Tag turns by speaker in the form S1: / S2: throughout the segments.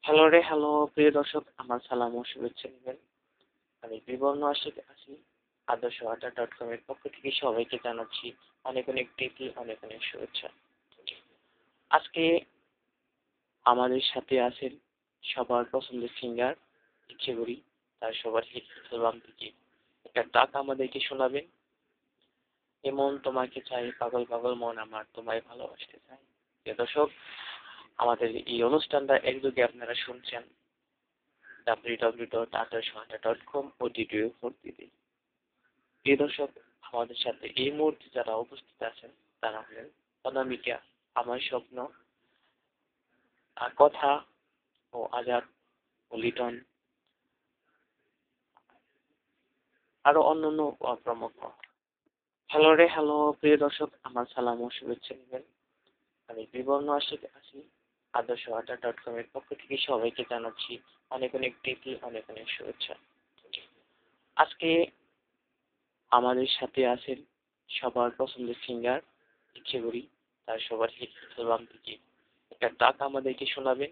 S1: Hello প্রিয় দর্শক, আমার সালাম ও শুভেচ্ছা নেবেন। আমি বিবর্ণ আসি আদর্শ.com এর পক্ষ থেকে সবাইকে জানাচ্ছি অনেক অনেক প্রীতি, অনেক অনেক শুভেচ্ছা। আজকে আমাদের সাথে আছেন সবার পছন্দের সিঙ্গার ইচ্ছে করি তার সবার হিট অ্যালবাম থেকে একটা ট্রাক আমাদেরকে শোনাবেন। এমন তোমাকে চাই, পাগল পাগল মন আমার তোমায় ভালোবাসতে চাই। প্রিয় দর্শক, আমাদের এই অনুষ্ঠানটা একযোগে আপনারা শুনছেন www.adarshonda.com ও DTV4 প্রিয় দর্শক, আমাদের সাথে এই মুহূর্তে যারা উপস্থিত আছেন তারা হলেন অনামিকা, আমার স্বপ্ন, কথা ও আজাদ ও লিটন, আরো অন্যান্য প্রমুখ। হ্যালো প্রিয় দর্শক, আমার সালাম ও শুভেচ্ছা নেবেন। আমি বিবর্ণ আসি আদর্শ.com এর পক্ষ থেকে সবাইকে জানাচ্ছি অনেক অনেক প্রীতি, অনেক অনেক শুভেচ্ছা। আজকে আমাদের সাথে আছেন সবার পছন্দের সিঙ্গার ইচ্ছে করি তার সবার হিট অ্যালবাম থেকে একটা ট্রাক আমাদেরকে শোনাবেন।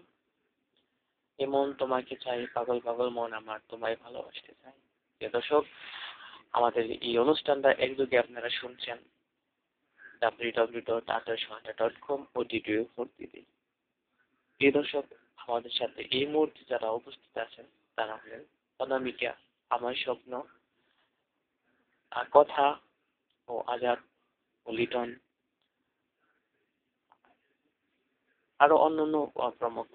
S1: এমন তোমাকে চাই, পাগল পাগল মন আমার তোমায় ভালোবাসতে চাই। প্রিয় দর্শক, আমাদের এই অনুষ্ঠানটা একযোগে আপনারা শুনছেন www.adarshonda.com ও DTV4 প্রিয় দর্শক, আমাদের সাথে এই মুহূর্তে যারা উপস্থিত আছেন তারা হলেন অনামিকা, আমার স্বপ্ন, কথা ও আজাদ ও লিটন, আরো অন্যান্য প্রমুখ।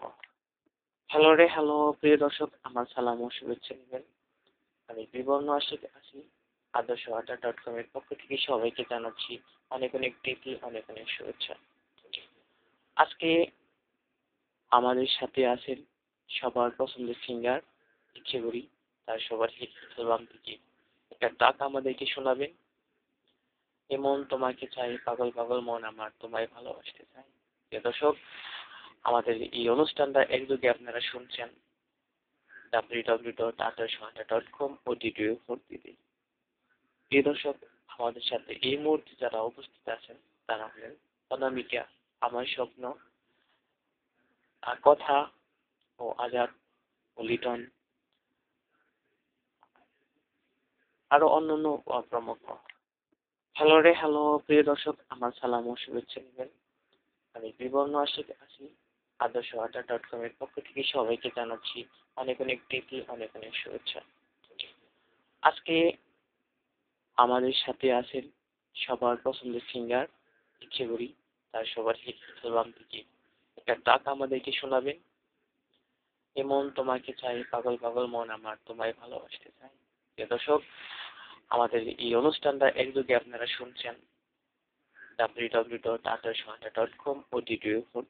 S1: হ্যালো প্রিয় দর্শক, আমার সালাম ও শুভেচ্ছা নেবেন। আমি বিবর্ণ আসি আদর্শ.com এর পক্ষ থেকে সবাইকে জানাচ্ছি অনেক অনেক প্রীতি, অনেক অনেক শুভেচ্ছা। আজকে আমাদের সাথে আছেন সবার পছন্দের সিঙ্গার ইচ্ছে করি তার সবার হিট অ্যালবাম থেকে একটা ট্রাক আমাদেরকে শোনাবেন। এমন তোমাকে চাই, পাগল পাগল মন আমার তোমায় ভালোবাসতে চাই। প্রিয় দর্শক, আমাদের এই অনুষ্ঠানটা একযোগে আপনারা শুনছেন www.adarshonda.com ও DTV4 প্রিয় দর্শক, আমাদের সাথে এই মুহূর্তে যারা উপস্থিত আছেন তারা হলেন অনামিকা, আমার স্বপ্ন, কথা ও আজাদ ও লিটন, আরো অন্যান্য প্রমুখ। হ্যালো প্রিয় দর্শক, আমার সালাম ও শুভেচ্ছা নেবেন। আমি বিবর্ণ আসি আদর্শ.com এর পক্ষ থেকে সবাইকে জানাচ্ছি অনেক অনেক প্রীতি, অনেক অনেক শুভেচ্ছা। আজকে আমাদের সাথে আছেন সবার পছন্দের সিঙ্গার ইচ্ছে করি তার সবার হিট অ্যালবাম থেকে একটা ট্রাক আমাদেরকে শোনাবেন। এমন তোমাকে চাই, পাগল পাগল মন আমার তোমায় ভালোবাসতে চাই। প্রিয় দর্শক, আমাদের এই অনুষ্ঠানটা একযোগে আপনারা শুনছেন www.adarshonda.com ও DTV4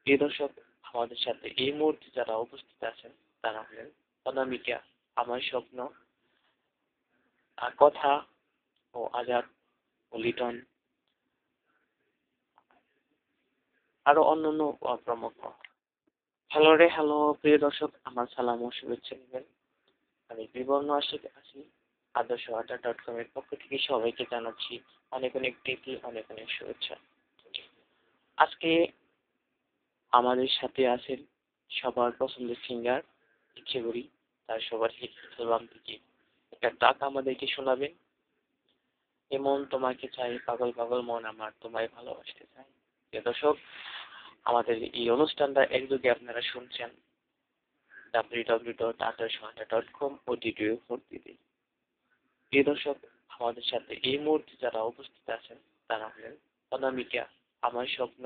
S1: প্রিয় দর্শক, আমাদের সাথে এই মুহূর্তে যারা উপস্থিত আছেন তারা হলেন অনামিকা, আমার স্বপ্ন, কথা ও আজাদ ও লিটন, আরো অন্যান্য প্রমুখ। হ্যালো প্রিয় দর্শক, আমার সালাম ও শুভেচ্ছা নেবেন। আমি বিবর্ণ আসি আদর্শ.com এর পক্ষ থেকে সবাইকে জানাচ্ছি অনেক অনেক প্রীতি, অনেক অনেক শুভেচ্ছা। আজকে আমাদের সাথে আছেন সবার পছন্দের সিঙ্গার ইচ্ছে করি তার সবার হিট অ্যালবাম থেকে একটা ট্রাক আমাদেরকে শোনাবেন। এমন তোমাকে চাই, পাগল পাগল মন আমার তোমায় ভালোবাসতে চাই। প্রিয় দর্শক, আমাদের এই অনুষ্ঠানটা একযোগে আপনারা শুনছেন www.adarshonda.com ও DTV4 প্রিয় দর্শক, আমাদের সাথে এই মুহূর্তে যারা উপস্থিত আছেন তারা হলেন অনামিকা, আমার স্বপ্ন,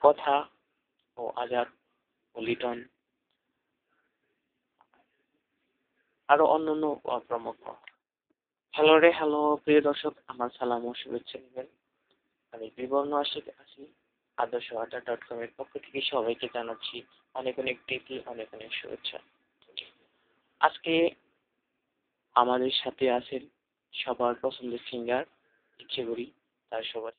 S1: কথা ও আজাদ ও লিটন, আরো অন্যান্য প্রমুখ। হ্যালো প্রিয় দর্শক, আমার সালাম ও শুভেচ্ছা নেবেন। আমি বিবর্ণ আসি আদর্শ.com এর পক্ষ থেকে সবাইকে জানাচ্ছি অনেক অনেক প্রীতি, অনেক অনেক শুভেচ্ছা। আজকে আমাদের সাথে আছেন সবার পছন্দের সিঙ্গার ইচ্ছে করি তার সবার